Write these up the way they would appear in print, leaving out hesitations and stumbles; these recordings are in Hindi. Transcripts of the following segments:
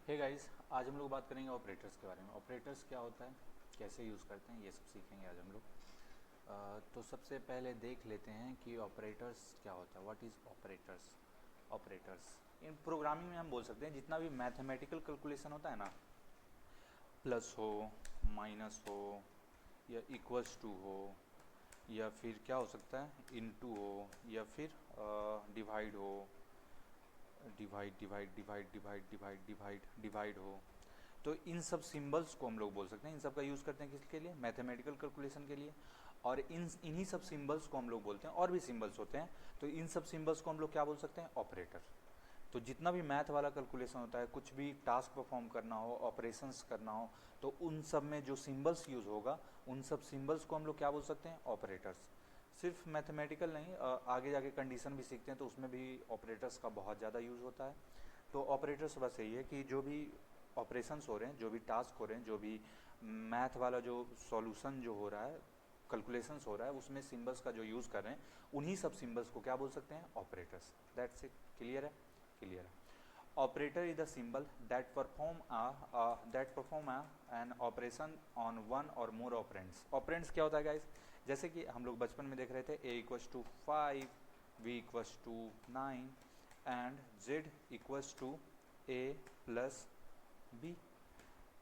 हे गाइस, आज हम लोग बात करेंगे ऑपरेटर्स के बारे में। ऑपरेटर्स क्या होता है, कैसे यूज़ करते हैं, ये सब सीखेंगे आज हम लोग। तो सबसे पहले देख लेते हैं कि ऑपरेटर्स क्या होता है। What is operators. Operators in programming में हम बोल सकते हैं जितना भी मैथमेटिकल कैलकुलेशन होता है ना, प्लस हो, माइनस हो, या इक्वल्स टू हो, या फिर क्या हो सकता है, इनटू हो, या फिर डिवाइड हो, divide divide divide divide divide divide divide हो। तो इन सब सिंबल्स को हम लोग बोल सकते हैं। इन सब का यूज़ करते हैं किसके लिए, मैथमेटिकल कैलकुलेशन के लिए। और इन्हीं सब सिंबल्स को हम लोग बोलते हैं, और भी सिंबल्स होते हैं, तो इन सब सिंबल्स को हम लोग क्या बोल सकते हैं, ऑपरेटर। तो जितना भी मैथ वाला कैलकुलेशन होता है, कुछ भी टास्क परफॉर्म करना हो, ऑपरेशंस करना हो, तो उन सब में जो सिंबल्स यूज़ होगा, उन सब सिंबल्स को हम लोग क्या बोल सकते हैं, ऑपरेटर्स। सिर्फ मैथमेटिकल नहीं, आगे जाके कंडीशन भी सीखते हैं तो उसमें भी ऑपरेटर्स का बहुत ज़्यादा यूज़ होता है। तो ऑपरेटर्स बस यही है कि जो भी ऑपरेशंस हो रहे हैं, जो भी टास्क हो रहे हैं, जो भी मैथ वाला जो सॉल्यूशन जो हो रहा है, कैलकुलेशंस हो रहा है, उसमें सिंबल्स का जो यूज़ कर रहे हैं, उन्हीं सब सिंबल्स को क्या बोल सकते हैं, ऑपरेटर्स। That's it. क्लियर है, क्लियर है। Operator is the symbol that perform an operation on one और मोर ऑपरेंड्स। ऑपरेंड्स क्या होता है गाइस, जैसे कि हम लोग बचपन में देख रहे थे, a equals to 5, b equals to 9 and z equals to a plus B.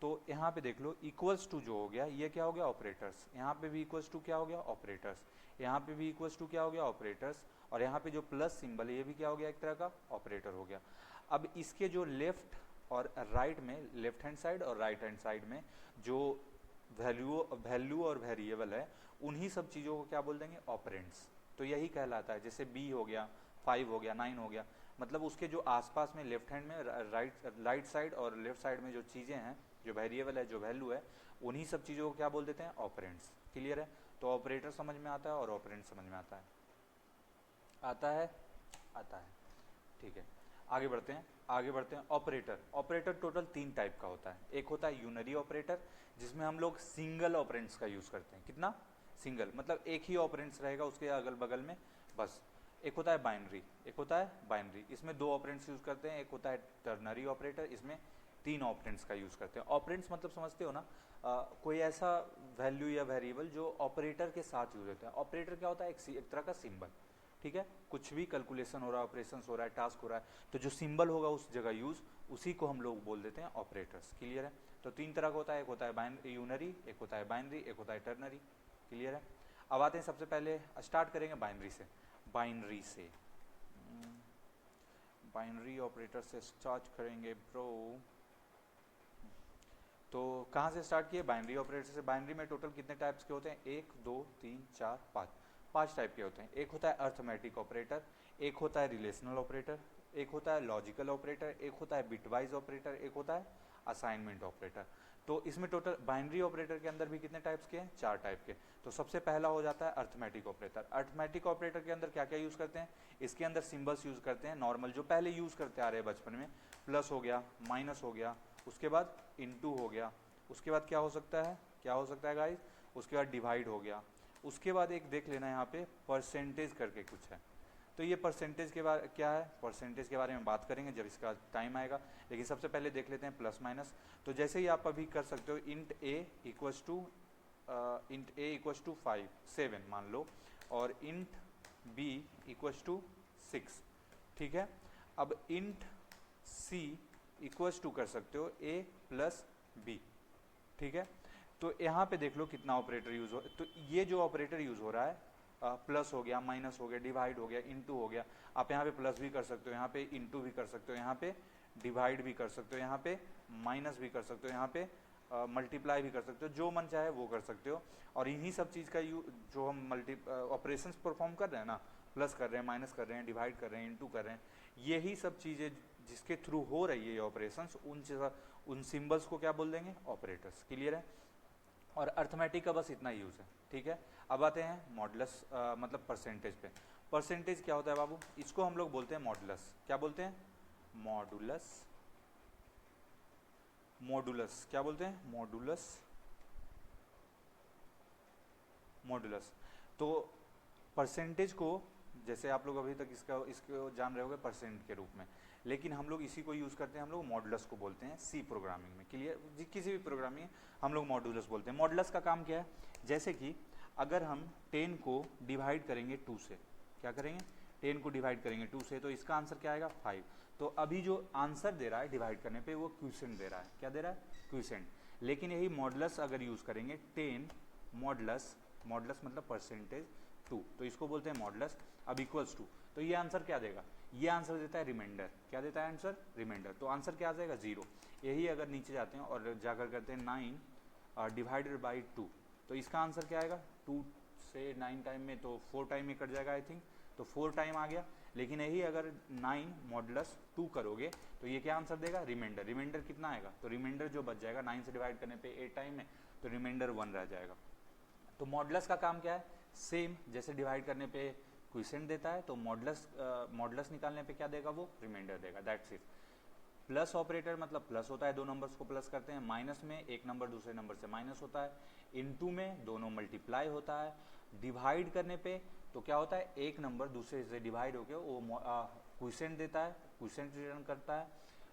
तो यहाँ पे देख लो, इक्वल्स टू जो हो गया, ये क्या हो गया, ऑपरेटर्स। यहाँ पे भी इक्वल्स टू क्या हो गया, ऑपरेटर्स। यहाँ पे भी इक्वल्स टू क्या हो गया, ऑपरेटर्स। और यहाँ पे जो प्लस सिंबल है, ये भी क्या हो गया, एक तरह का ऑपरेटर हो गया। अब इसके जो लेफ्ट और राइट में, लेफ्ट हैंड साइड और राइट हैंड साइड में जो वैल्यू और वेरिएबल है, उन्हीं सब चीज़ों को क्या बोल देंगे, ऑपरेंड्स। तो यही कहलाता है, जैसे बी हो गया, 5 हो गया, 9 हो गया, मतलब उसके जो आसपास में लेफ्ट हैंड में, राइट साइड और लेफ्ट साइड में जो चीज़ें हैं, जो वेरिएबल है, जो वैल्यू है, उन्हीं सब चीज़ों को क्या बोल देते हैं, ऑपरेंड्स। क्लियर है। तो ऑपरेटर समझ में आता है और ऑपरेंड समझ में आता है। आता है, आता है। ठीक है, आगे बढ़ते हैं, आगे बढ़ते हैं। ऑपरेटर, ऑपरेटर टोटल 3 टाइप का होता है। एक होता है यूनरी ऑपरेटर, जिसमें हम लोग सिंगल ऑपरेंड्स का यूज़ करते हैं। कितना, सिंगल, मतलब एक ही ऑपरेंड्स रहेगा उसके अगल बगल में, बस। एक होता है बाइनरी, एक होता है बाइनरी, इसमें 2 ऑपरेंड्स यूज़ करते हैं। एक होता है टर्नरी ऑपरेटर, इसमें 3 ऑपरेंड्स का यूज़ करते हैं। ऑपरेंड्स मतलब समझते हो ना, कोई ऐसा वैल्यू या वेरिएबल जो ऑपरेटर के साथ यूज होता है। ऑपरेटर क्या होता है, एक तरह का सिंबल। ठीक है, कुछ भी कैलकुलेशन हो रहा है, ऑपरेशन हो रहा है, टास्क हो रहा है, तो जो सिंबल होगा उस जगह यूज, उसी को हम लोग बोल देते हैं ऑपरेटर्स। क्लियर है। तो 3 तरह का होता है, एक होता है यूनरी, एक होता है बाइनरी, एक होता है टर्नरी। क्लियर है। अब आते हैं, सबसे पहले स्टार्ट करेंगे बाइनरी से। बाइनरी से बाइनरी ऑपरेटर से स्टार्ट करेंगे ब्रो। तो कहाँ से स्टार्ट किए, बाइनरी ऑपरेटर से। बाइनरी में टोटल कितने टाइप्स के होते हैं, 1 2 3 4 5, 5 टाइप के होते हैं। एक होता है अर्थमेटिक ऑपरेटर, एक होता है रिलेशनल ऑपरेटर, एक होता है लॉजिकल ऑपरेटर, एक होता है बिटवाइज ऑपरेटर, एक होता है असाइनमेंट ऑपरेटर। तो इसमें टोटल बाइनरी ऑपरेटर के अंदर भी कितने टाइप्स के हैं, 4 टाइप के। तो सबसे पहला हो जाता है अर्थमेटिक ऑपरेटर। अर्थमेटिक ऑपरेटर के अंदर क्या क्या यूज करते हैं, इसके अंदर सिंबल्स यूज करते हैं नॉर्मल, जो पहले यूज करते आ रहे हैं बचपन में। प्लस हो गया, माइनस हो गया, उसके बाद इनटू हो गया, उसके बाद क्या हो सकता है, क्या हो सकता है गाइस, उसके बाद डिवाइड हो गया। उसके बाद एक देख लेना यहाँ पे परसेंटेज करके कुछ है। तो ये परसेंटेज के बारे क्या है, परसेंटेज के बारे में बात करेंगे जब इसका टाइम आएगा। लेकिन सबसे पहले देख लेते हैं प्लस माइनस। तो जैसे ही आप अभी कर सकते हो, इंट ए इक्वल्स टू 5 7 मान लो, और इंट बी इक्वल्स टू 6। ठीक है। अब इंट सी इक्वल्स टू कर सकते हो ए प्लस बी। ठीक है। तो यहाँ पे देख लो कितना ऑपरेटर यूज हो, तो ये जो ऑपरेटर यूज हो रहा है, प्लस हो गया, माइनस हो गया, डिवाइड हो गया, इनटू हो गया। आप यहाँ पे प्लस भी कर सकते हो, यहाँ पे इनटू भी कर सकते हो, यहाँ पे डिवाइड भी कर सकते हो, यहाँ पे माइनस भी कर सकते हो, यहाँ पे मल्टीप्लाई भी कर सकते हो, जो मन चाहे वो कर सकते हो। और इन्हीं सब चीज़ का जो हम ऑपरेशन परफॉर्म कर रहे हैं ना, प्लस कर रहे हैं, माइनस कर रहे हैं, डिवाइड कर रहे हैं, इनटू कर रहे हैं, यही सब चीज़ें जिसके थ्रू हो रही है ये ऑपरेशंस, उन सिंबल्स को क्या बोल देंगे, ऑपरेटर्स। क्लियर है। और अर्थमेटिक का बस इतना ही यूज़ है। ठीक है। अब आते हैं मॉडुलस, मतलब परसेंटेज पे। परसेंटेज क्या होता है बाबू, इसको हम लोग बोलते हैं मॉडुलस। क्या बोलते हैं, मॉडुलस। मॉडुलस क्या बोलते हैं, मॉडुलस, मॉडुलस। तो परसेंटेज को, जैसे आप लोग अभी तक इसको जान रहे होगे परसेंट के रूप में, लेकिन हम लोग इसी को यूज़ करते हैं, हम लोग मॉडुलस को बोलते हैं सी प्रोग्रामिंग में। क्लियर, किसी भी प्रोग्रामिंग हम लोग मॉडुलस बोलते हैं। मॉडुलस का काम क्या है, जैसे कि अगर हम 10 को डिवाइड करेंगे 2 से, क्या करेंगे 10 को डिवाइड करेंगे 2 से, तो इसका आंसर क्या आएगा 5। तो अभी जो आंसर दे रहा है डिवाइड करने पे वो क्विसेंट दे रहा है, क्या दे रहा है क्विसेंट। लेकिन यही मॉडुलस अगर यूज़ करेंगे 10 मॉडुलस, मॉडुलस मतलब परसेंटेज 2, तो इसको बोलते हैं मॉडुलस। अब इक्वल्स टू, तो ये आंसर क्या देगा, ये आंसर देता है रिमाइंडर, क्या देता है आंसर रिमाइंडर। तो आंसर क्या आ जाएगा 0। यही अगर नीचे जाते हैं और जाकर करते हैं 9 डिवाइडेड बाई 2, तो इसका आंसर क्या आएगा 2 से 9 टाइम में तो 4 टाइम में कट जाएगा आई थिंक, तो 4 टाइम आ गया। लेकिन यही अगर 9 मॉडुलस 2 करोगे तो ये क्या आंसर देगा रिमाइंडर। रिमाइंडर कितना आएगा, तो रिमाइंडर जो बच जाएगा 9 से डिवाइड करने पे 8 टाइम में, तो रिमाइंडर 1 रह जाएगा। तो मॉडुलस का काम क्या है, सेम जैसे डिवाइड करने पे क्विसेंट देता है, तो मॉडुलस निकालने पे क्या देगा वो रिमाइंडर देगा, दैट्स इट। प्लस ऑपरेटर मतलब प्लस होता है, दो नंबर्स को प्लस करते हैं। माइनस में एक नंबर दूसरे नंबर से माइनस होता है। इनटू में दोनों मल्टीप्लाई होता है। डिवाइड करने पे तो क्या होता है, एक नंबर दूसरे से डिवाइड होकर वो क्विसेंट देता है, क्विसेंट रिटर्न करता है।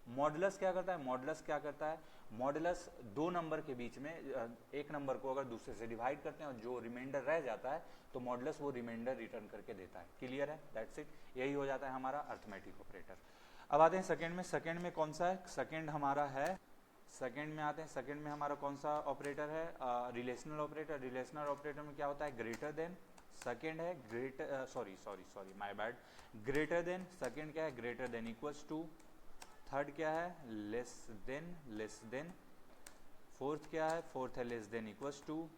मॉडुलस क्या करता है, मॉडुलस क्या करता है, मॉडुलस दो नंबर के बीच में एक नंबर को अगर दूसरे से डिवाइड करते हैं और जो रिमाइंडर रह जाता है तो मॉडुलस वो रिमाइंडर रिटर्न करके देता है। क्लियर है, दैट्स इट, यही हो जाता है हमारा अर्थमेटिक ऑपरेटर। अब आते हैं सेकंड में। सेकंड में कौन सा है, सेकंड हमारा है, सेकंड में आते हैं। सेकंड में हमारा कौन सा ऑपरेटर है, रिलेशनल ऑपरेटर। रिलेशनल ऑपरेटर में क्या होता है, ग्रेटर देन। सेकंड है greater, sorry my bad, greater than. Second क्या है, greater than equals to. Third क्या है, less than, less than. Fourth क्या है, फोर्थ है लेस देन इक्वल्स टू।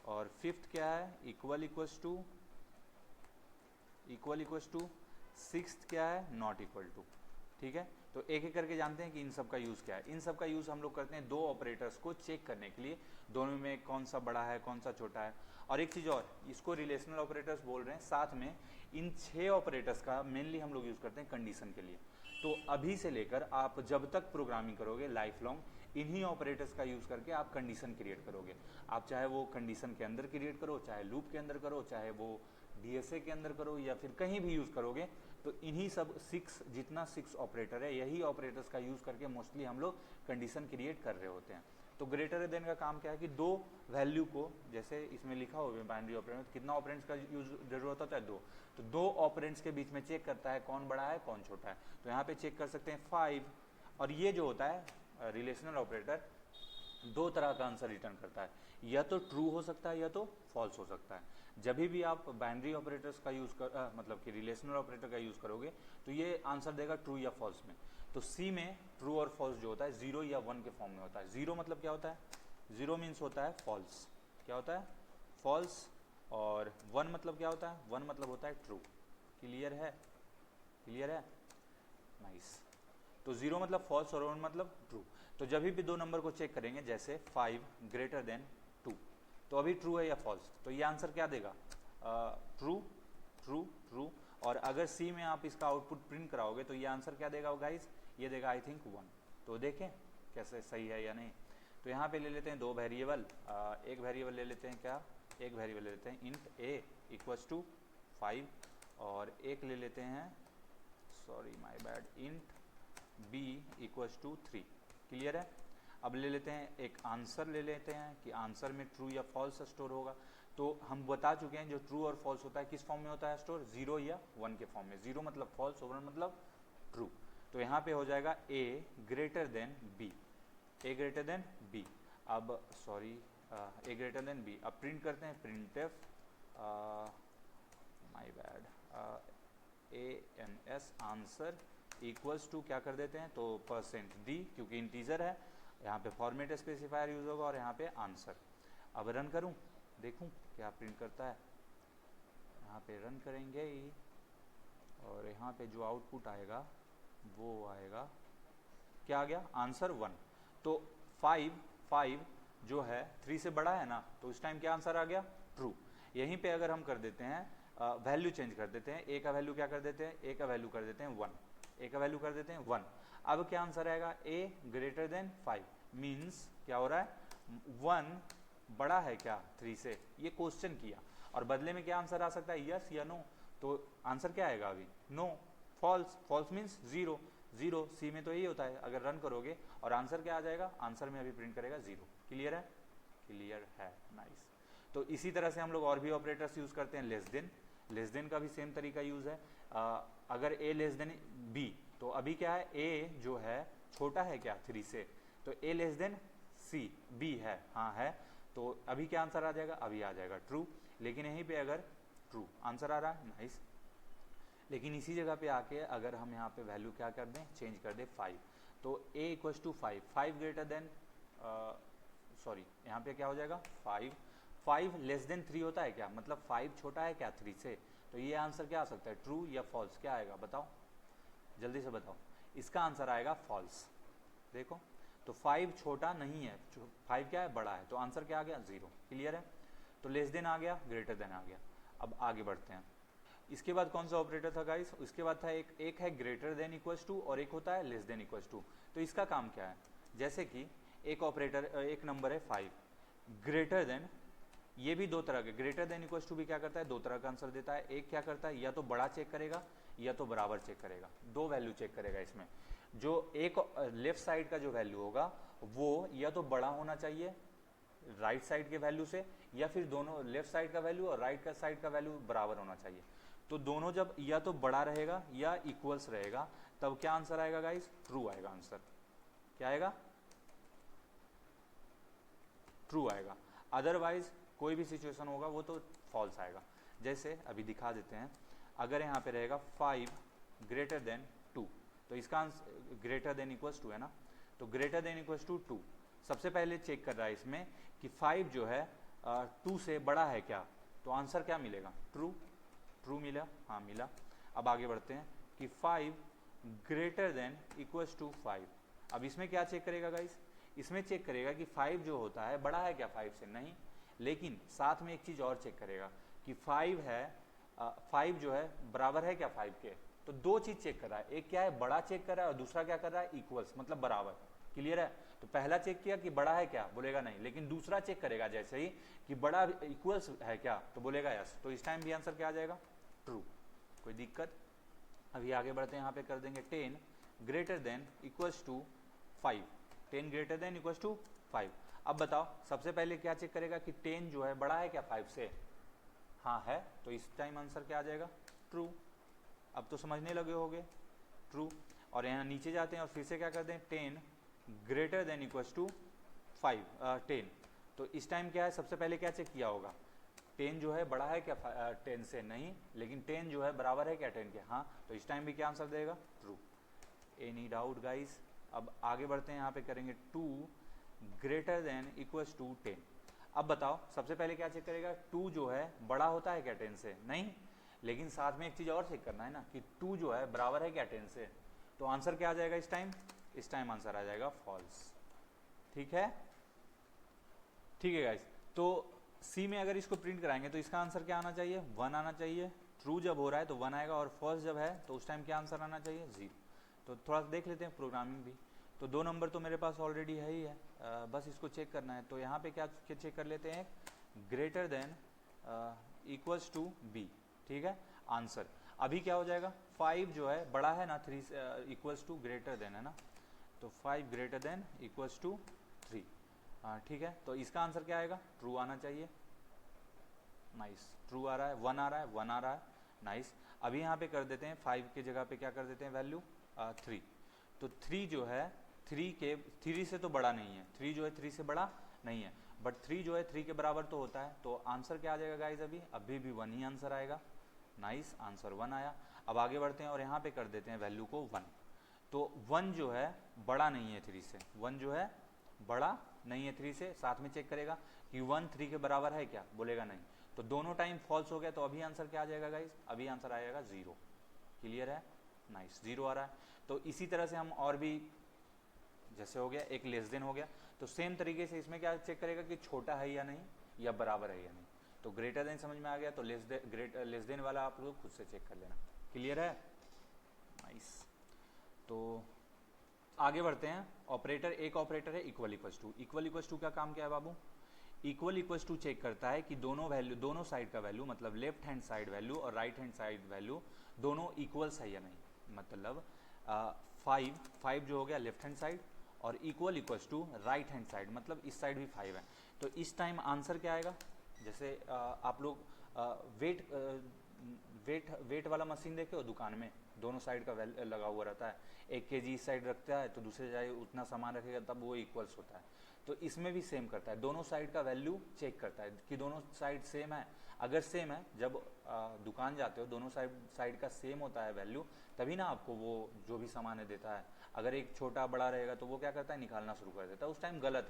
और फिफ्थ क्या है, equal equals to, equal equals to. Sixth क्या है, नॉट इक्वल टू। ठीक है, तो एक एक करके जानते हैं कि इन सब का यूज़ क्या है। इन सब का यूज़ हम लोग करते हैं दो ऑपरेटर्स को चेक करने के लिए, दोनों में कौन सा बड़ा है कौन सा छोटा है। और एक चीज़ और, इसको रिलेशनल ऑपरेटर्स बोल रहे हैं। साथ में इन 6 ऑपरेटर्स का मेनली हम लोग यूज़ करते हैं कंडीशन के लिए। तो अभी से लेकर आप जब तक प्रोग्रामिंग करोगे लाइफ लॉन्ग इन्हीं ऑपरेटर्स का यूज़ करके आप कंडीशन क्रिएट करोगे। आप चाहे वो कंडीशन के अंदर क्रिएट करो, चाहे लूप के अंदर करो, चाहे वो डीएसए के अंदर करो, या फिर कहीं भी यूज़ करोगे, तो इन्हीं सब 6 जितना 6 ऑपरेटर है यही ऑपरेटर्स का यूज़ करके मोस्टली हम लोग कंडीशन क्रिएट कर रहे होते हैं। तो ग्रेटर देन का काम क्या है कि दो वैल्यू को, जैसे इसमें लिखा हुआ है बाइनरी ऑपरेटर में कितना ऑपरेंड्स का यूज जरूरत होता है, दो। तो दो ऑपरेंड्स के बीच में चेक करता है कौन बड़ा है कौन छोटा है। तो यहाँ पे चेक कर सकते हैं 5। और ये जो होता है रिलेशनल ऑपरेटर दो तरह का आंसर रिटर्न करता है, या तो ट्रू हो सकता है या तो फॉल्स हो सकता है। जब भी आप बाइनरी ऑपरेटर्स का यूज़ कर मतलब कि रिलेशनल ऑपरेटर का यूज़ करोगे तो ये आंसर देगा ट्रू या फॉल्स में। तो सी में ट्रू और फॉल्स जो होता है 0 या 1 के फॉर्म में होता है। 0 मतलब क्या होता है, 0 मीन्स होता है फॉल्स, क्या होता है फॉल्स। और 1 मतलब क्या होता है, 1 मतलब होता है ट्रू। क्लियर है, क्लियर है, नाइस। तो 0 मतलब फॉल्स और 1 मतलब ट्रू। तो जब भी दो नंबर को चेक करेंगे, जैसे 5 ग्रेटर देन 2, तो अभी ट्रू है या फॉल्स, तो ये आंसर क्या देगा ट्रू, ट्रू, ट्रू। और अगर सी में आप इसका आउटपुट प्रिंट कराओगे तो ये आंसर क्या देगा गाइस, ये देगा आई थिंक 1। तो देखें कैसे सही है या नहीं। तो यहाँ पे ले लेते हैं दो वेरिएबल, एक वेरिएबल ले लेते हैं क्या, एक वेरिएबल ले लेते हैं इंट a इक्वल्स टू 5, और एक ले लेते हैं sorry my bad int b equals to 3। Clear है। अब ले लेते हैं एक आंसर ले लेते हैं कि आंसर में ट्रू या फॉल्स स्टोर होगा। तो हम बता चुके हैं जो ट्रू और फॉल्स होता है किस फॉर्म में होता है स्टोर, 0 या 1 के फॉर्म में। 0 मतलब फॉल्स और 1 मतलब ट्रू। तो यहाँ पे हो जाएगा a greater than b, a greater than b। अब sorry a greater than b। अब प्रिंट करते हैं printf my bad ans answer equals to क्या कर देते हैं, तो %d, क्योंकि इंटीजर है यहाँ पे फॉर्मेट स्पेसिफायर यूज होगा, और यहाँ पे आंसर। अब रन करूँ, देखूँ क्या प्रिंट करता है। यहाँ पे रन करेंगे ही, और यहाँ पे जो आउटपुट आएगा वो आएगा, क्या आ गया आंसर 1। तो 5 जो है 3 से बड़ा है ना, तो उस टाइम क्या आंसर आ गया ट्रू। यहीं पे अगर हम कर देते हैं वैल्यू चेंज कर देते हैं, a का वैल्यू क्या कर देते हैं, a का वैल्यू कर देते हैं 1, a का वैल्यू कर देते हैं 1। अब क्या आंसर आएगा, a ग्रेटर देन 5 मीन्स क्या हो रहा है 1 बड़ा है क्या 3 से, ये क्वेश्चन किया, और बदले में क्या आंसर आ सकता है यस या नो। तो आंसर क्या आएगा अभी नो। फॉल्स, फॉल्स मीन्स 0, 0, सी में तो यही होता है, अगर रन करोगे और आंसर क्या आ जाएगा, आंसर में अभी प्रिंट करेगा 0। क्लियर है, क्लियर है, नाइस। तो इसी तरह से हम लोग और भी ऑपरेटर्स यूज करते हैं, लेस देन का भी सेम तरीका यूज है। अगर a लेस देन b, तो अभी क्या है, a जो है छोटा है क्या 3 से, तो a less than c, b है, हाँ है, तो अभी क्या आंसर आ जाएगा, अभी आ जाएगा ट्रू। लेकिन यहीं पे अगर ट्रू आंसर आ रहा है, नाइस। लेकिन इसी जगह पे आके अगर हम यहाँ पे वैल्यू क्या कर दें, चेंज कर दें 5, तो a equals to 5 greater than, sorry यहाँ पे क्या हो जाएगा 5 लेस देन 3 होता है क्या, मतलब 5 छोटा है क्या 3 से, तो ये आंसर क्या आ सकता है, ट्रू या फॉल्स, क्या आएगा बताओ, जल्दी से बताओ। इसका आंसर आएगा फॉल्स। देखो तो 5 छोटा नहीं है, 5 क्या है, बड़ा है, तो आंसर क्या आ गया 0। क्लियर है, तो लेस देन आ गया, ग्रेटर देन आ गया। अब आगे बढ़ते हैं। इसके बाद कौन सा ऑपरेटर था गाइस, उसके बाद था एक है ग्रेटर देन इक्वल्स टू और एक होता है लेस देन इक्वल्स टू। तो इसका काम क्या है, जैसे कि एक ऑपरेटर, एक नंबर है 5, ग्रेटर देन, ये भी दो तरह के, ग्रेटर देन इक्वल्स टू भी क्या करता है, दो तरह का आंसर देता है। एक क्या करता है, या तो बड़ा चेक करेगा या तो बराबर चेक करेगा, दो वैल्यू चेक करेगा इसमें। जो एक लेफ्ट साइड का जो वैल्यू होगा वो या तो बड़ा होना चाहिए राइट साइड के वैल्यू से, या फिर दोनों लेफ्ट साइड का वैल्यू और राइट साइड का वैल्यू बराबर होना चाहिए। तो दोनों जब या तो बड़ा रहेगा या इक्वल्स रहेगा, तब क्या आंसर आएगा गाइस, ट्रू आएगा आंसर। क्या आएगा, ट्रू आएगा। अदरवाइज कोई भी सिचुएशन होगा वो तो फॉल्स आएगा। जैसे अभी दिखा देते हैं, अगर यहाँ पे रहेगा 5 ग्रेटर देन 2, तो इसका answer greater than equals to है ना, तो ग्रेटर देन इक्वल्स टू 2 सबसे पहले चेक कर रहा है इसमें कि 5 जो है 2 से बड़ा है क्या, तो आंसर क्या मिलेगा, ट्रू। ट्रू मिला, हाँ मिला। अब आगे बढ़ते हैं कि 5 ग्रेटर देन इक्वल्स टू 5। अब इसमें क्या चेक करेगा गाइस, इसमें चेक करेगा कि 5 जो होता है बड़ा है क्या 5 से, नहीं, लेकिन साथ में एक चीज और चेक करेगा कि 5 है 5 जो है बराबर है क्या 5 के। तो दो चीज चेक कर रहा है, एक क्या है बड़ा चेक कर रहा है और दूसरा क्या कर रहा है, इक्वल्स मतलब बराबर। क्लियर है, तो पहला चेक किया कि बड़ा है क्या, बोलेगा नहीं, लेकिन दूसरा चेक करेगा जैसे ही कि बड़ा इक्वल्स है क्या, तो बोलेगा यस। तो इस टाइम भी आंसर क्या आ जाएगा, ट्रू। कोई दिक्कत। अभी आगे बढ़ते हैं, यहाँ पे कर देंगे 10 greater than equals to 5, 10 greater than equals to 5। अब बताओ सबसे पहले क्या चेक करेगा कि 10 जो है बड़ा है क्या 5 से, हाँ है, तो इस टाइम आंसर क्या आ जाएगा, ट्रू। अब तो समझने लगे होगे, ट्रू। और यहाँ नीचे जाते हैं और फिर से क्या करते हैं, 10 ग्रेटर देन इक्वल्स टू 10। तो इस टाइम क्या है, सबसे पहले क्या चेक किया होगा, 10 जो है बड़ा है क्या 10 से, नहीं, लेकिन 10 जो है बराबर है क्या 10 के, हाँ, तो इस टाइम भी क्या आंसर देगा, ट्रू। Any doubt guys. अब आगे बढ़ते हैं, यहाँ पे करेंगे 2 ग्रेटर देन इक्वल्स टू 10। अब बताओ सबसे पहले क्या चेक करेगा, 2 जो है बड़ा होता है क्या 10 से, नहीं, लेकिन साथ में एक चीज और चेक करना है ना कि 2 जो है बराबर है क्या 10 से, तो आंसर क्या आ जाएगा इस टाइम आंसर आ जाएगा फॉल्स। ठीक है, ठीक है गाइस। तो सी में अगर इसको प्रिंट कराएंगे तो इसका आंसर क्या आना चाहिए, 1 आना चाहिए। ट्रू जब हो रहा है तो 1 आएगा, और फॉल्स जब है तो उस टाइम क्या आंसर आना चाहिए, 0। तो थोड़ा सा देख लेते हैं प्रोग्रामिंग भी। तो 2 नंबर तो मेरे पास ऑलरेडी है ही है, बस इसको चेक करना है। तो यहाँ पे क्या चेक कर लेते हैं, greater than equals to B. ठीक है, आंसर अभी क्या हो जाएगा, 5 जो है बड़ा है ना 3 इक्वल्स टू ग्रेटर देन है ना, तो 5 ग्रेटर देन इक्वल्स टू 3। ठीक है, तो इसका आंसर क्या आएगा, ट्रू आना चाहिए। नाइस, ट्रू आ रहा है, 1 आ रहा है, 1 आ रहा है, नाइस। अभी यहाँ पे कर देते हैं 5 की जगह पे क्या कर देते हैं वैल्यू 3। तो 3 जो है 3 से तो बड़ा नहीं है, 3 जो है 3 से बड़ा नहीं है, बट 3 जो है 3 के बराबर तो होता है। तो आंसर क्या आ जाएगा गाइज, अभी भी 1 ही आंसर आएगा। नाइस, आंसर 1 आया। अब आगे बढ़ते हैं और यहाँ पे कर देते हैं वैल्यू को 1। तो 1 जो है बड़ा नहीं है 3 से, 1 जो है बड़ा नहीं है 3 से, साथ में चेक करेगा कि 1 3 के बराबर है क्या, बोलेगा नहीं, तो दोनों टाइम फॉल्स हो गया। तो अभी आंसर क्या आ जाएगा गाइज, अभी आंसर आएगा 0। क्लियर है, नाइस, 0 आ रहा है। तो इसी तरह से हम और भी, जैसे हो गया एक लेस देन हो गया, तो सेम तरीके से इसमें क्या चेक करेगा कि छोटा है या नहीं, या बराबर है या नहीं। तो ग्रेटर देन समझ में आ गया, तो लेस देन वाला आप लोग खुद से चेक कर लेना। क्लियर है, नाइस। तो आगे बढ़ते हैं। ऑपरेटर, एक ऑपरेटर है equal equals to. Equal equals to का काम क्या है बाबू, इक्वल इक्वल्स टू चेक करता है कि दोनों वैल्यू, दोनों साइड का वैल्यू, मतलब लेफ्ट हैंड साइड वैल्यू और राइट हैंड साइड वैल्यू दोनों इक्वल्स है या नहीं। मतलब फाइव जो हो गया लेफ्ट हैंड साइड और equal equals to right hand side, मतलब इस साइड भी 5 है। तो इस टाइम आंसर क्या आएगा, जैसे आप लोग वेट वाला मशीन देखे हो दुकान में, दोनों साइड का लगा हुआ रहता है, 1 kg इस साइड रखता है तो दूसरे साइड उतना सामान रखेगा तब वो इक्वल्स होता है। तो इसमें भी सेम करता है, दोनों साइड का वैल्यू चेक करता है कि दोनों साइड सेम है। अगर सेम है, जब दुकान जाते हो दोनों साइड का सेम होता है वैल्यू, तभी ना आपको वो जो भी सामान है देता है। अगर एक छोटा बड़ा रहेगा तो वो क्या करता है, निकालना शुरू कर देता है, उस टाइम गलत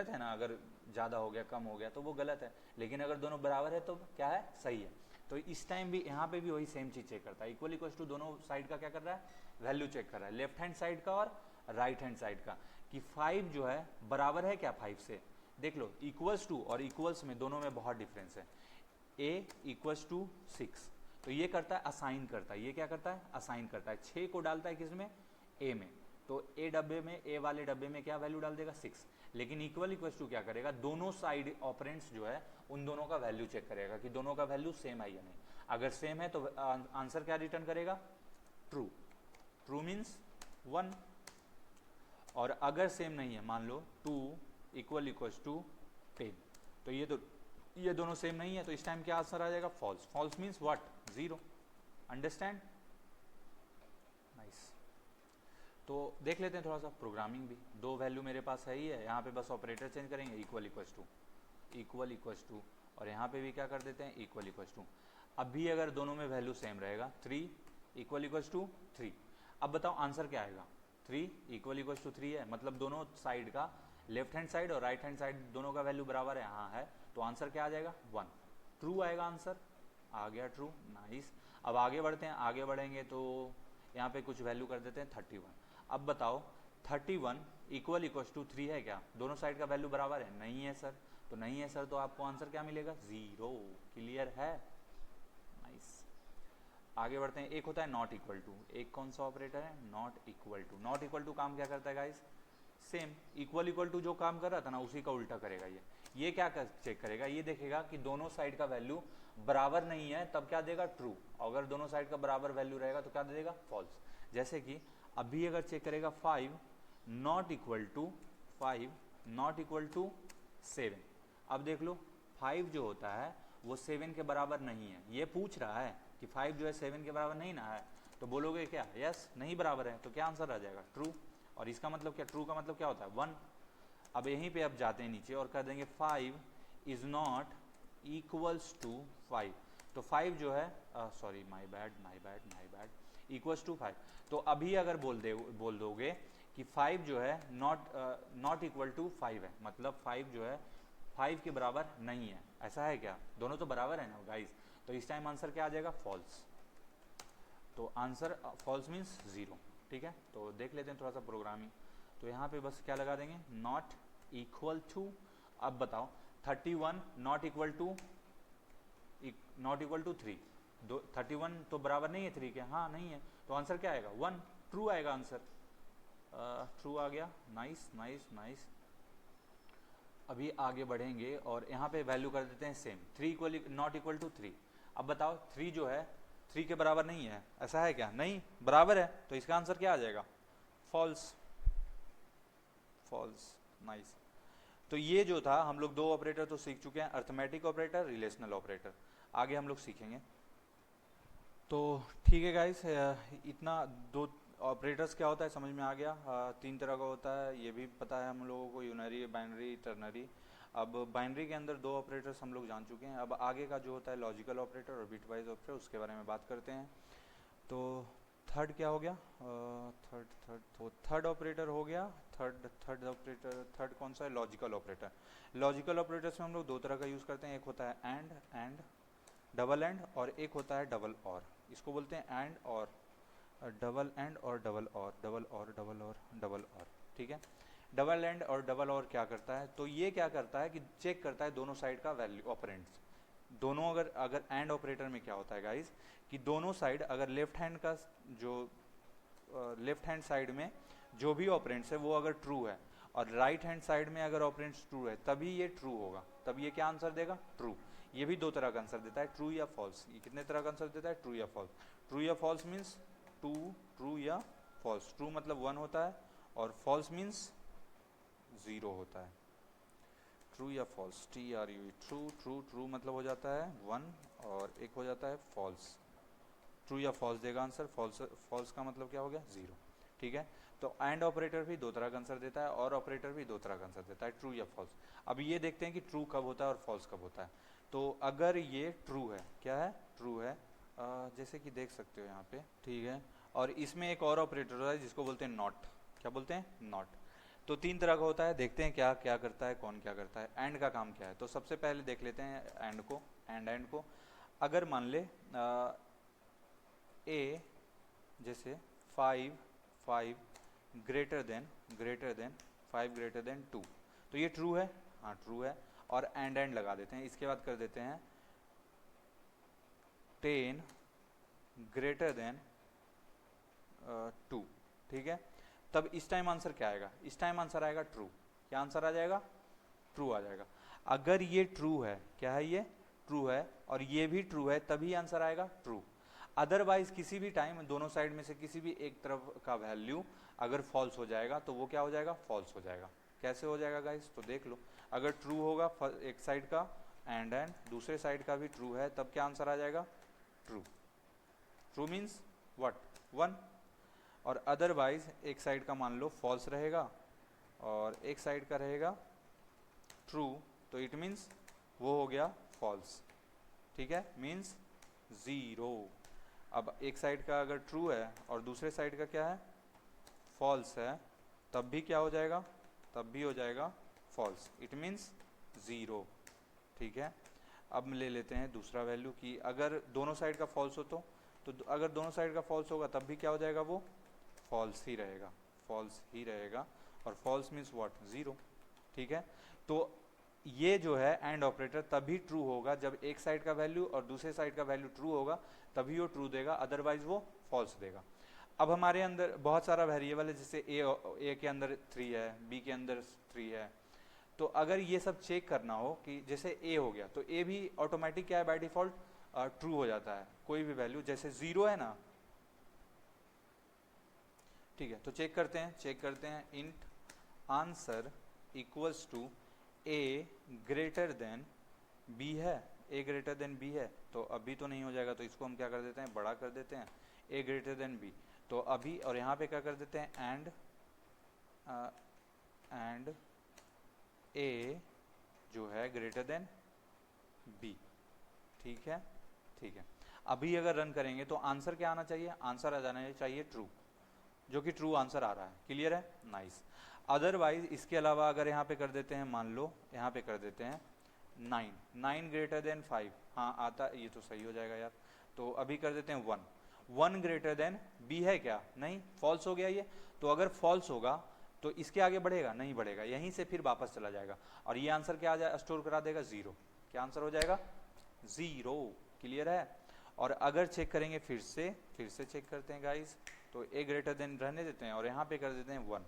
है ना, अगर ज़्यादा हो गया कम हो गया तो वो गलत है। लेकिन अगर दोनों बराबर है तो क्या है, सही है। तो इस टाइम भी यहाँ पे भी वही सेम चीज़ चेक करता है, इक्वल इक्वल्स टू दोनों साइड का क्या कर रहा है, वैल्यू चेक कर रहा है, लेफ्ट हैंड साइड का और राइट हैंड साइड का, कि 5 जो है बराबर है क्या 5 से। देख लो इक्वल्स टू और इक्वल्स में दोनों में बहुत डिफरेंस है। a इक्वल्स टू 6, तो ये करता है असाइन करता है, ये क्या करता है, असाइन करता है, 6 को डालता है किसमें, a में। तो a डब्बे में, a वाले डब्बे में क्या वैल्यू डाल देगा, 6। लेकिन इक्वल इक्वल्स टू क्या करेगा, दोनों साइड ऑपरेंड्स जो है उन दोनों का वैल्यू चेक करेगा कि दोनों का वैल्यू सेम है या नहीं। अगर सेम है तो आंसर क्या रिटर्न करेगा, ट्रू। True means 1। और अगर सेम नहीं है, मान लो 2 इक्वल इक्वल्स टू 10, तो ये दोनों सेम नहीं है, तो इस टाइम क्या आंसर आ जाएगा, false. False means what, 0। Understand, nice. तो देख लेते हैं थोड़ा सा प्रोग्रामिंग भी। दो वैल्यू मेरे पास है ही है, यहाँ पे बस ऑपरेटर चेंज करेंगे, इक्वल इक्वल्स टू, और यहाँ पे भी क्या कर देते हैं, इक्वल इक्वल्स टू। अब भी अगर दोनों में वैल्यू सेम रहेगा, 3 इक्वल इक्वल्स टू 3। अब बताओ आंसर क्या आएगा, 3 इक्वल इक्वल्स टू 3 है, मतलब दोनों साइड का, लेफ्ट हैंड साइड और राइट हैंड साइड दोनों का वैल्यू बराबर है, हाँ है, तो आंसर क्या आ जाएगा, 1। ट्रू आएगा आंसर, आ गया ट्रू, नाइस। अब आगे बढ़ते हैं, आगे बढ़ेंगे तो यहाँ पे कुछ वैल्यू कर देते हैं 31। अब बताओ 31 इक्वल इक्वल्स टू 3 है क्या, दोनों साइड का वैल्यू बराबर है, नहीं है सर। तो नहीं है सर, तो आपको आंसर क्या मिलेगा, 0। क्लियर है, नाइस। आगे बढ़ते हैं, एक होता है नॉट इक्वल टू, एक कौन सा ऑपरेटर है, not equal to. Not equal to काम क्या करता है guys, same equal equal to जो काम कर रहा था ना उसी का उल्टा करेगा। ये क्या चेक करेगा, ये देखेगा कि दोनों साइड का वैल्यू बराबर नहीं है, तब क्या देगा, ट्रू। अगर दोनों साइड का बराबर वैल्यू रहेगा तो क्या दे देगा, फॉल्स। जैसे कि अभी अगर चेक करेगा 5 नॉट इक्वल टू 7। अब देख लो 5 जो होता है वो 7 के बराबर नहीं है, ये पूछ रहा है कि 5 जो है 7 के बराबर नहीं ना है, तो बोलोगे क्या, यस नहीं बराबर है, तो क्या आंसर आ जाएगा, ट्रू। और इसका मतलब क्या, ट्रू का मतलब क्या होता है, 1। अब यहीं पे अब जाते हैं नीचे और कर देंगे 5 इज नॉट इक्वल्स टू 5। तो 5 जो है, sorry my bad, equals to 5। तो अभी अगर बोल दोगे कि 5 जो है नॉट इक्वल टू 5 है, मतलब 5 जो है 5 के बराबर नहीं है, ऐसा है क्या, दोनों तो बराबर है ना गाइस। तो इस टाइम आंसर क्या आ जाएगा, फॉल्स। तो आंसर फॉल्स मीन्स 0, ठीक है। तो देख लेते हैं थोड़ा सा प्रोग्रामिंग। तो यहाँ पे बस क्या लगा देंगे, नॉट इक्वल टू। अब बताओ 31 नॉट इक्वल टू 3, 31 तो बराबर नहीं है 3 के, हाँ नहीं है, तो आंसर क्या आएगा, 1। ट्रू आएगा आंसर, ट्रू आ गया, नाइस। अभी आगे बढ़ेंगे और यहाँ पे वैल्यू कर देते हैं सेम, 3 नॉट इक्वल टू 3। अब बताओ 3 जो है 3 के बराबर नहीं है, ऐसा है क्या, नहीं बराबर है, तो इसका आंसर क्या आ जाएगा, फॉल्स। नाइस। तो ये जो था, हम लोग 2 ऑपरेटर तो सीख चुके हैं, अर्थमेटिक ऑपरेटर, रिलेशनल ऑपरेटर। आगे हम लोग सीखेंगे। तो ठीक है गाइस, इतना 2 ऑपरेटर्स क्या होता है समझ में आ गया। 3 तरह का होता है, ये भी पता है हम लोगों को, यूनरी, बाइनरी, टर्नरी। अब बाइनरी के अंदर 2 ऑपरेटर्स हम लोग जान चुके हैं। अब आगे का जो होता है लॉजिकल ऑपरेटर और बिटवाइज ऑपरेटर, उसके बारे में बात करते हैं। तो थर्ड क्या हो गया, थर्ड ऑपरेटर हो गया, थर्ड कौन सा है, लॉजिकल ऑपरेटर। लॉजिकल ऑपरेटर्स में हम लोग 2 तरह का यूज़ करते हैं, एक होता है एंड डबल एंड, और एक होता है डबल और। इसको बोलते हैं एंड और, डबल एंड और डबल और, ठीक है। डबल एंड और डबल और क्या करता है, तो ये क्या करता है कि चेक करता है दोनों साइड का वैल्यू ऑपरेंड्स। दोनों अगर एंड ऑपरेटर में क्या होता है गाइस, कि दोनों साइड अगर लेफ्ट हैंड का जो लेफ्ट हैंड साइड में जो भी ऑपरेंड्स है वो अगर ट्रू है, और राइट हैंड साइड में अगर ऑपरेंड्स ट्रू है, तभी ये ट्रू होगा, तब ये क्या आंसर देगा, ट्रू। ये भी 2 तरह का आंसर देता है, ट्रू या फॉल्स। ये कितने तरह का आंसर देता है, ट्रू या फॉल्स। ट्रू या फॉल्स मीन्स ट्रू या फॉल्स। ट्रू मतलब 1 होता है और फॉल्स मीन्स 0 होता है। ट्रू या false, TRU, true true true मतलब हो जाता है 1 और एक हो जाता है फॉल्स। ट्रू या फॉल्स देगा आंसर, फॉल्स फॉल्स का मतलब क्या हो गया 0। ठीक है, तो एंड ऑपरेटर भी दो तरह का आंसर देता है और ऑपरेटर भी दो तरह का आंसर देता है, ट्रू या फॉल्स। अब ये देखते हैं कि ट्रू कब होता है और फॉल्स कब होता है। तो अगर ये ट्रू है, क्या है, ट्रू है, जैसे कि देख सकते हो यहाँ पे, ठीक है, और इसमें एक और ऑपरेटर होता है जिसको बोलते हैं नॉट। क्या बोलते हैं, नॉट। तो 3 तरह का होता है, देखते हैं क्या क्या करता है, कौन क्या करता है। एंड का काम क्या है, तो सबसे पहले देख लेते हैं एंड को, एंड को। अगर मान ले ए जैसे 5 ग्रेटर देन 5 ग्रेटर देन 2, तो ये ट्रू है, हाँ ट्रू है। और एंड लगा देते हैं, इसके बाद कर देते हैं 10 ग्रेटर देन 2, ठीक है। तब इस टाइम आंसर क्या आएगा, इस टाइम आंसर आएगा ट्रू। क्या आंसर आ जाएगा, ट्रू आ जाएगा। अगर ये ट्रू है, क्या है ये, ट्रू है, और ये भी ट्रू है, तभी आंसर आएगा ट्रू। अदरवाइज किसी भी टाइम दोनों साइड में से किसी भी एक तरफ का वैल्यू अगर फॉल्स हो जाएगा तो वो क्या हो जाएगा, फॉल्स हो जाएगा। कैसे हो जाएगा गाइस, तो देख लो, अगर ट्रू होगा एक साइड का एंड दूसरे साइड का भी ट्रू है, तब क्या आंसर आ जाएगा, ट्रू। True means what, 1। और अदरवाइज एक साइड का मान लो फॉल्स रहेगा और एक साइड का रहेगा ट्रू, तो इट मीन्स वो हो गया फॉल्स, ठीक है, मीन्स 0। अब एक साइड का अगर ट्रू है और दूसरे साइड का क्या है, फॉल्स है, तब भी क्या हो जाएगा, तब भी हो जाएगा फॉल्स, इट मीन्स 0, ठीक है। अब ले लेते हैं दूसरा वैल्यू कि अगर दोनों साइड का फॉल्स हो तो अगर दोनों साइड का फॉल्स होगा तब भी क्या हो जाएगा, वो फॉल्स ही रहेगा, फॉल्स ही रहेगा। और फॉल्स मीन्स व्हाट, 0, ठीक है। तो ये जो है एंड ऑपरेटर तभी ट्रू होगा जब एक साइड का वैल्यू और दूसरे साइड का वैल्यू ट्रू होगा, तभी वो ट्रू देगा, अदरवाइज वो फॉल्स देगा। अब हमारे अंदर बहुत सारा वेरिएबल है, जैसे ए के अंदर 3 है, बी के अंदर 3 है। तो अगर ये सब चेक करना हो कि जैसे ए हो गया, तो ए भी ऑटोमेटिक क्या है, बाय डिफॉल्ट ट्रू हो जाता है, कोई भी वैल्यू, जैसे 0 है ना, ठीक है। तो चेक करते हैं int answer equals to A greater than B है, ए ग्रेटर देन बी है, तो अभी तो नहीं हो जाएगा, तो इसको हम क्या कर देते हैं, बड़ा कर देते हैं, ए ग्रेटर देन बी। तो अभी, और यहाँ पे क्या कर देते हैं, एंड ए जो है ग्रेटर देन बी, ठीक है, ठीक है। अभी अगर रन करेंगे तो आंसर क्या आना चाहिए, आंसर आ जाना चाहिए ट्रू, जो कि ट्रू आंसर आ रहा है, क्लियर है, नाइस। अदरवाइज इसके अलावा अगर यहाँ पे कर देते हैं, मान लो यहाँ पे कर देते हैं 9 ग्रेटर देन 5, हाँ आता, ये तो सही हो जाएगा यार। तो अभी कर देते हैं 1 ग्रेटर देन बी है क्या, नहीं, फॉल्स हो गया ये। तो अगर फॉल्स होगा तो इसके आगे बढ़ेगा, नहीं बढ़ेगा, यहीं से फिर वापस चला जाएगा और ये आंसर क्या आ जाए, स्टोर करा देगा 0। क्या आंसर हो जाएगा, 0, क्लियर है। और अगर चेक करेंगे फिर से चेक करते हैं गाइस, तो ए ग्रेटर देन रहने देते हैं और यहाँ पे कर देते हैं 1।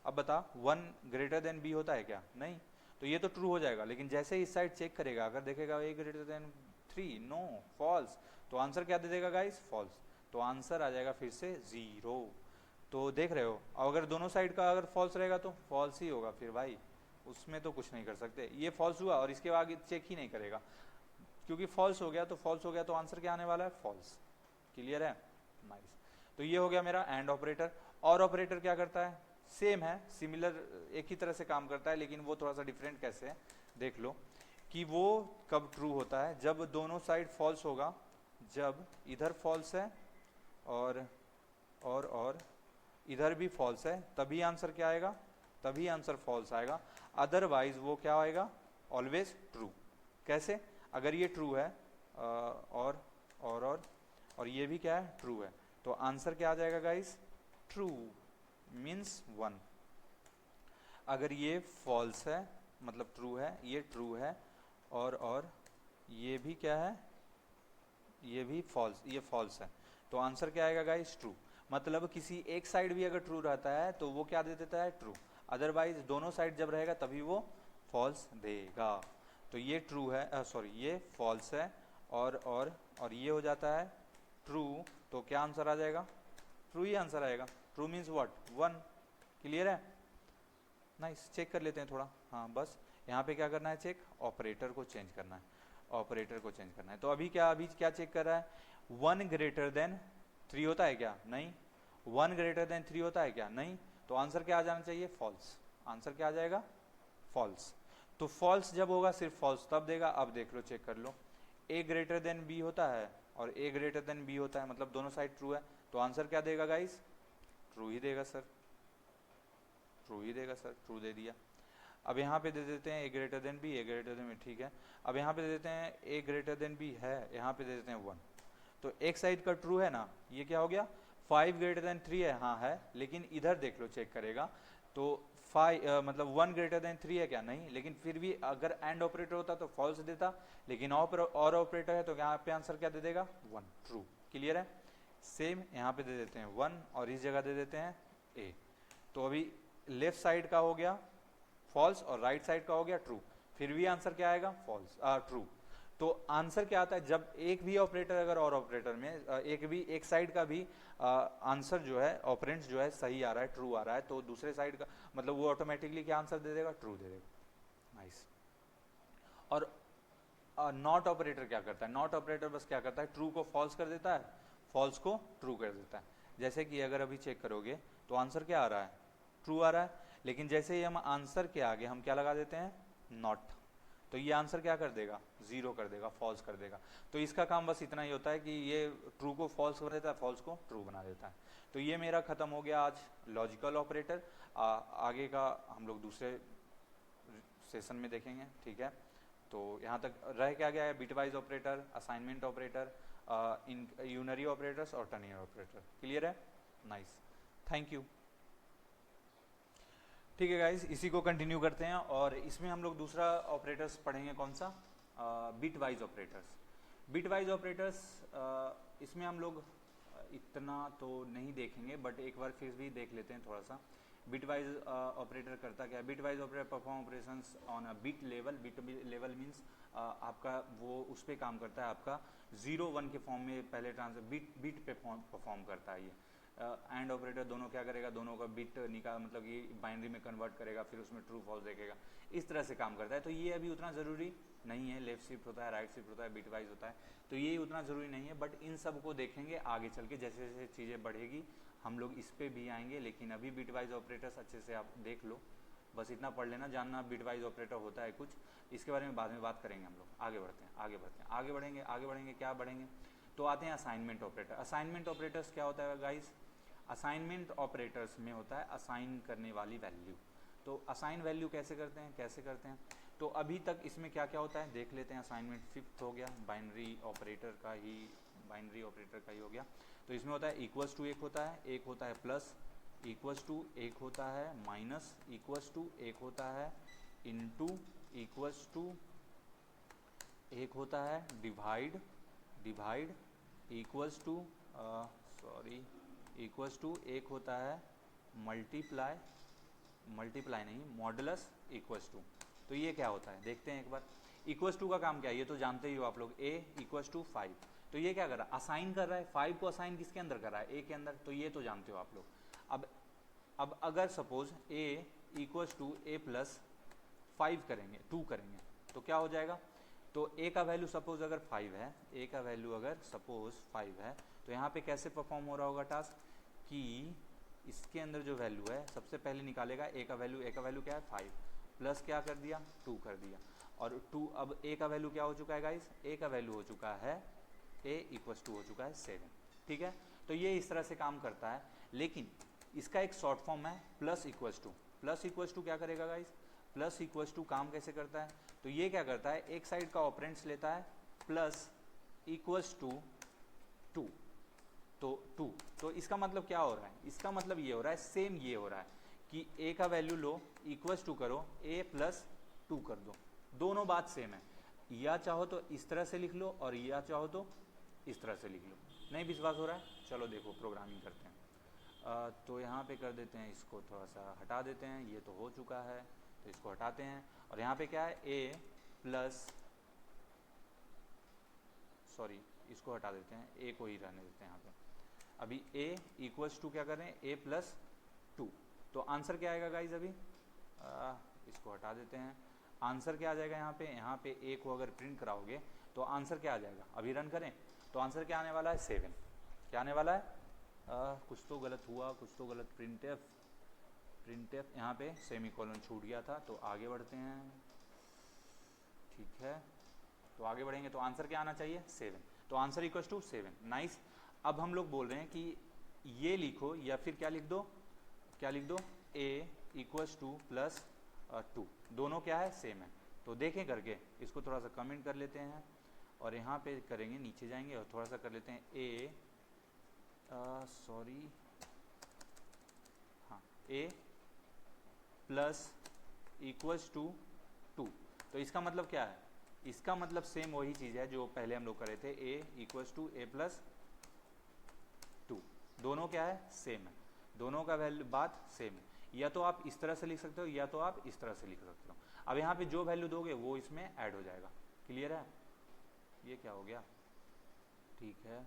अब बता 1 ग्रेटर देन बी होता है क्या, नहीं, तो ये तो ट्रू हो जाएगा। लेकिन जैसे ही इस साइड चेक करेगा, अगर देखेगा ए ग्रेटर देन 3, नो, फॉल्स, तो आंसर क्या दे देगा गाइस, फॉल्स। तो आंसर आ जाएगा फिर से 0। तो देख रहे हो, अगर दोनों साइड का अगर फॉल्स रहेगा तो फॉल्स ही होगा फिर भाई, उसमें तो कुछ नहीं कर सकते। ये फॉल्स हुआ और इसके आगे चेक ही नहीं करेगा, क्योंकि फॉल्स हो गया तो फॉल्स हो गया, तो आंसर क्या आने वाला है, फॉल्स, क्लियर है, नाइस। तो ये हो गया मेरा एंड ऑपरेटर। और ऑपरेटर क्या करता है, सेम है, सिमिलर, एक ही तरह से काम करता है, लेकिन वो थोड़ा सा डिफरेंट कैसे है, देख लो कि वो कब ट्रू होता है, जब दोनों साइड फॉल्स होगा, जब इधर फॉल्स है और इधर भी फॉल्स है, तभी आंसर क्या आएगा, तभी आंसर फॉल्स आएगा। अदरवाइज वो क्या आएगा, ऑलवेज ट्रू। कैसे, अगर ये ट्रू है और ये भी क्या है, ट्रू है, तो आंसर क्या आ जाएगा गाइस, ट्रू मीन्स 1। अगर ये फॉल्स है मतलब ट्रू है, ये ट्रू है और ये भी क्या है, ये भी फॉल्स, ये फॉल्स है, तो आंसर क्या आएगा गाइस, ट्रू। मतलब किसी एक साइड भी अगर ट्रू रहता है तो वो क्या दे देता है, ट्रू। अदरवाइज दोनों साइड जब रहेगा तभी वो फॉल्स देगा। तो ये ट्रू है, सॉरी ये फॉल्स है और ये हो जाता है ट्रू, तो क्या आंसर आ जाएगा, ट्रू ही आंसर आएगा। True true means what 1। Clear है? नाइस। चेक कर लेते हैं थोड़ा। हाँ बस यहाँ पे क्या करना है, चेक ऑपरेटर को चेंज करना है, ऑपरेटर को चेंज करना है। तो अभी क्या चेक कर रहा है, 1 ग्रेटर देन 3 होता है क्या? नहीं। 1 ग्रेटर देन 3 होता है क्या? नहीं। तो आंसर क्या आ जाना चाहिए? फॉल्स। आंसर क्या आ जाएगा? फॉल्स। तो फॉल्स जब होगा सिर्फ फॉल्स तब देगा। अब देख लो, चेक कर लो, ए ग्रेटर देन बी होता है और ए ग्रेटर देन बी होता है, मतलब दोनों साइड ट्रू है, तो आंसर क्या देगा गाइस? ट्रू ही देगा सर, ट्रू ही देगा सर, ट्रू दे दिया। अब यहाँ पे दे देते हैं ए ग्रेटर देन बी, ए ग्रेटर देन बी, ठीक है। अब यहाँ पे दे देते हैं ए ग्रेटर देन बी है, यहाँ पे दे देते हैं 1, तो एक साइड का ट्रू है ना, ये क्या हो गया? 5 ग्रेटर देन 3 है, हाँ है, लेकिन इधर देख लो, चेक करेगा तो 5 मतलब 1 ग्रेटर देन 3 है क्या? नहीं। लेकिन फिर भी अगर एंड ऑपरेटर होता तो फॉल्स देता, लेकिन और ऑपरेटर है तो यहाँ पे आंसर क्या दे देगा? 1, ट्रू। क्लियर है? सेम यहाँ पे दे देते हैं 1 और इस जगह दे देते हैं ए। तो अभी लेफ्ट साइड का हो गया फॉल्स और राइट साइड का हो गया ट्रू, फिर भी आंसर क्या आएगा? False, true. तो आंसर क्या आता है, जब एक भी ऑपरेटर अगर और ऑपरेटर में एक साइड का भी आंसर जो है, ऑपरेंड्स जो है सही आ रहा है, ट्रू आ रहा है, तो दूसरे साइड का मतलब वो ऑटोमेटिकली क्या आंसर दे देगा? ट्रू दे देगा। नाइस। और नॉट ऑपरेटर क्या करता है? नॉट ऑपरेटर बस क्या करता है, ट्रू को फॉल्स कर देता है, फॉल्स को ट्रू कर देता है। जैसे कि अगर अभी चेक करोगे तो आंसर क्या आ रहा है? ट्रू आ रहा है, लेकिन जैसे ही हम आंसर के आगे हम क्या लगा देते हैं? नॉट, तो ये आंसर क्या कर देगा? जीरो कर देगा, फॉल्स कर देगा। तो इसका काम बस इतना ही होता है कि ये ट्रू को फॉल्स कर देता है, फॉल्स को ट्रू बना देता है। तो ये मेरा खत्म हो गया आज लॉजिकल ऑपरेटर। आगे का हम लोग दूसरे सेशन में देखेंगे, ठीक है। तो यहाँ तक रह क्या गया है? बिटवाइज ऑपरेटर, असाइनमेंट ऑपरेटर, इन यूनरी ऑपरेटर्स और टर्नियर ऑपरेटर। क्लियर है? Nice, thank you. ठीक है गाइज, इसी को कंटिन्यू करते हैं और इसमें हम लोग दूसरा ऑपरेटर्स पढ़ेंगे, कौन सा? Bitwise operators. बिटवाइज ऑपरेटर्स इसमें हम लोग इतना तो नहीं देखेंगे, बट एक बार फिर भी देख लेते हैं थोड़ा सा। बिटवाइज ऑपरेटर करता क्या है? Bitwise operator perform operations on a bit level. Bit level means आपका वो उस पर काम करता है, आपका 0-1 के फॉर्म में पहले बिट पे परफॉर्म करता है ये। एंड ऑपरेटर दोनों क्या करेगा? दोनों का बिट निकाल मतलब ये बाइनरी में कन्वर्ट करेगा, फिर उसमें ट्रू फॉल्स देखेगा, इस तरह से काम करता है। तो ये अभी उतना ज़रूरी नहीं है, लेफ्ट शिफ्ट होता है, राइट शिफ्ट होता है, बिटवाइज होता है, तो ये उतना ज़रूरी नहीं है। बट इन सब को देखेंगे आगे चल के, जैसे जैसे चीज़ें बढ़ेगी हम लोग इस पर भी आएंगे। लेकिन अभी बिटवाइज ऑपरेटर्स अच्छे से आप देख लो, बस इतना पढ़ लेना, जानना बिटवाइज ऑपरेटर होता है कुछ, इसके बारे में बाद में बात करेंगे हम लोग। आगे बढ़ते हैं, आगे बढ़ेंगे, क्या बढ़ेंगे? तो आते हैं असाइनमेंट ऑपरेटर। असाइनमेंट ऑपरेटर्स क्या होता है गाइस? असाइनमेंट ऑपरेटर्स में होता है असाइन करने वाली वैल्यू। तो असाइन वैल्यू कैसे करते हैं? तो अभी तक इसमें क्या क्या होता है देख लेते हैं। असाइनमेंट फिफ्थ हो गया, बाइनरी ऑपरेटर का ही हो गया। तो इसमें होता है इक्वल्स टू एक होता है प्लस, इक्वल्स टू एक होता है माइनस, इक्वल्स टू एक होता है इनटू, इक्वल्स टू एक होता है divide, equals to equals to एक होता है मल्टीप्लाई नहीं, मॉडुलस इक्वल्स टू। तो ये क्या होता है देखते हैं एक बार। इक्वल्स टू का काम क्या है ये तो जानते ही हो आप लोग, a इक्वल्स टू 5। तो ये क्या कर रहा है? असाइन कर रहा है, 5 को असाइन किसके अंदर कर रहा है? a के अंदर, तो ये तो जानते हो आप लोग। अब अगर suppose a equals to a plus 5 करेंगे, 2 करेंगे, तो क्या हो जाएगा? तो a का वैल्यू सपोज अगर 5 है, a का वैल्यू अगर सपोज 5 है, तो यहाँ पे कैसे परफॉर्म हो रहा होगा टास्क कि इसके अंदर जो वैल्यू है सबसे पहले निकालेगा a का वैल्यू क्या है? 5 प्लस क्या कर दिया? 2 कर दिया। और 2 अब a का वैल्यू क्या हो चुका है गाइस? a का वैल्यू हो चुका है a इक्वल्स टू हो चुका है 7। ठीक है, तो ये इस तरह से काम करता है। लेकिन इसका एक शॉर्ट फॉर्म है plus equals to. Plus equals to क्या करेगा गाइस? प्लस इक्वल्स टू काम कैसे करता है? तो ये क्या करता है, एक साइड का ऑपरेंड्स लेता है प्लस इक्वल्स टू 2, तो 2। तो इसका मतलब क्या हो रहा है? इसका मतलब ये हो रहा है, सेम ये हो रहा है कि a का वैल्यू लो, इक्वल्स टू करो, a प्लस 2 कर दो, दोनों बात सेम है। या चाहो तो इस तरह से लिख लो और या चाहो तो इस तरह से लिख लो। नहीं विश्वास हो रहा है? चलो देखो प्रोग्रामिंग करते हैं। तो यहाँ पे कर देते हैं, इसको थोड़ा सा हटा देते हैं, ये तो हो चुका है तो इसको हटाते हैं। और यहाँ पे क्या है? a प्लस, सॉरी इसको हटा देते हैं, a को ही रहने देते हैं यहाँ पे। अभी a इक्वल्स टू क्या कर रहे हैं, a प्लस 2, तो आंसर क्या आएगा गाइज, अभी इसको हटा देते हैं, आंसर क्या आ जाएगा यहाँ पे a को अगर प्रिंट कराओगे तो आंसर क्या आ जाएगा, अभी रन करें तो आंसर क्या आने वाला है 7, क्या आने वाला है, कुछ तो गलत हुआ, कुछ तो गलत, प्रिंटफ यहाँ पे सेमीकोलन छूट गया था, तो आगे बढ़ते हैं, ठीक है, तो आगे बढ़ेंगे तो आंसर क्या आना चाहिए 7, तो आंसर इक्वल टू 7, नाइस। अब हम लोग बोल रहे हैं कि ये लिखो या फिर क्या लिख दो, a इक्वल्स टू प्लस 2, दोनों क्या है, सेम है, तो देखें करके इसको थोड़ा सा कमेंट कर लेते हैं और यहाँ पे करेंगे, नीचे जाएंगे और थोड़ा सा कर लेते हैं a प्लस इक्वल्स टू 2, तो इसका मतलब क्या है, इसका मतलब सेम वही चीज़ है जो पहले हम लोग करे थे, a equals to a plus 2, दोनों क्या है, सेम है, दोनों का वैल्यू बात सेम है, या तो आप इस तरह से लिख सकते हो या तो आप इस तरह से लिख सकते हो। अब यहाँ पे जो वैल्यू दोगे वो इसमें ऐड हो जाएगा, क्लियर है, ये क्या हो गया, ठीक है,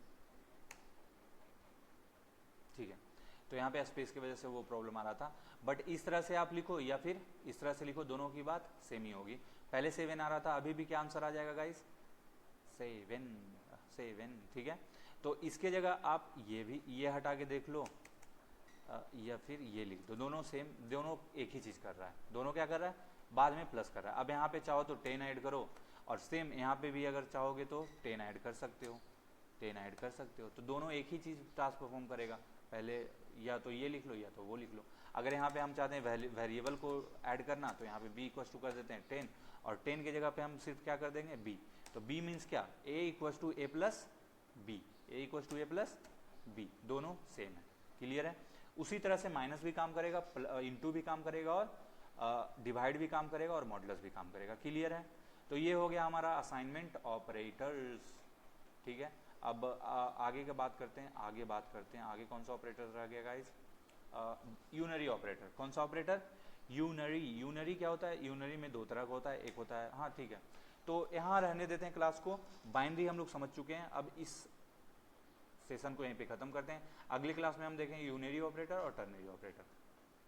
तो यहाँ पे स्पेस की वजह से वो प्रॉब्लम आ रहा था, बट इस तरह से आप लिखो या फिर इस तरह से लिखो, दोनों की बात सेम ही होगी। पहले 7 आ रहा था, अभी भी क्या आंसर आ जाएगा गाइस, 7, ठीक है, तो इसके जगह आप ये हटा के देख लो या फिर ये लिख दो, दोनों सेम, दोनों एक ही चीज़ कर रहा है, दोनों क्या कर रहा है, बाद में प्लस कर रहा है। अब यहाँ पे चाहो तो 10 ऐड करो और सेम यहाँ पे भी अगर चाहोगे तो 10 ऐड कर सकते हो, तो दोनों एक ही चीज़ टास्क परफॉर्म करेगा, पहले या तो ये लिख लो या तो वो लिख लो। अगर यहाँ पे हम चाहते हैं वेरिएबल को ऐड करना तो यहाँ पे b इक्वल्स टू कर देते हैं 10 और 10 की जगह पे हम सिर्फ क्या कर देंगे b, तो b मीन्स क्या, a equals to a plus b, दोनों सेम है, क्लियर है। उसी तरह से माइनस भी काम करेगा, इंटू भी काम करेगा और डिवाइड भी काम करेगा और मॉडुलस भी काम करेगा, क्लियर है। तो ये हो गया हमारा असाइनमेंट ऑपरेटर्स, ठीक है। अब आगे का बात करते हैं, आगे कौन सा ऑपरेटर रह गया गाइस, यूनरी ऑपरेटर। कौन सा ऑपरेटर, यूनरी क्या होता है, यूनरी में दो तरह का होता है, एक होता है, हाँ ठीक है, तो यहाँ रहने देते हैं क्लास को, बाइनरी हम लोग समझ चुके हैं, अब इस सेशन को यहीं पे खत्म करते हैं। अगली क्लास में हम देखेंगे यूनरी ऑपरेटर और टर्नरी ऑपरेटर।